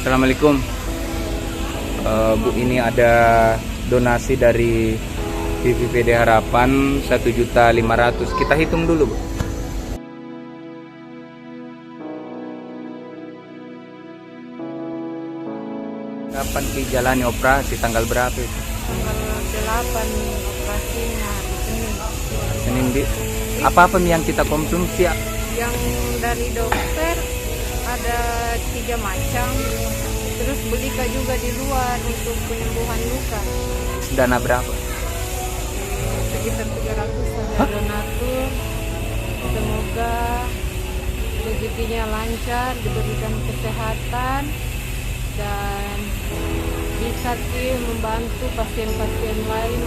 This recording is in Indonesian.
Assalamualaikum. Bu, ini ada donasi dari PVPD Harapan 1.500.000. Kita hitung dulu, Bu. Kapan dijalani operasi, tanggal berapa itu? Tanggal 8 operasinya hari Senin. Senin, Bi. Apa-apa yang kita konsumsi? Yang dari dokter ada 3 macam. Terus beli juga di luar untuk penyembuhan luka. Dana berapa? Sekitar 300 ada donatur. Semoga rezekinya lancar, diberikan kesehatan dan bisa membantu pasien-pasien lain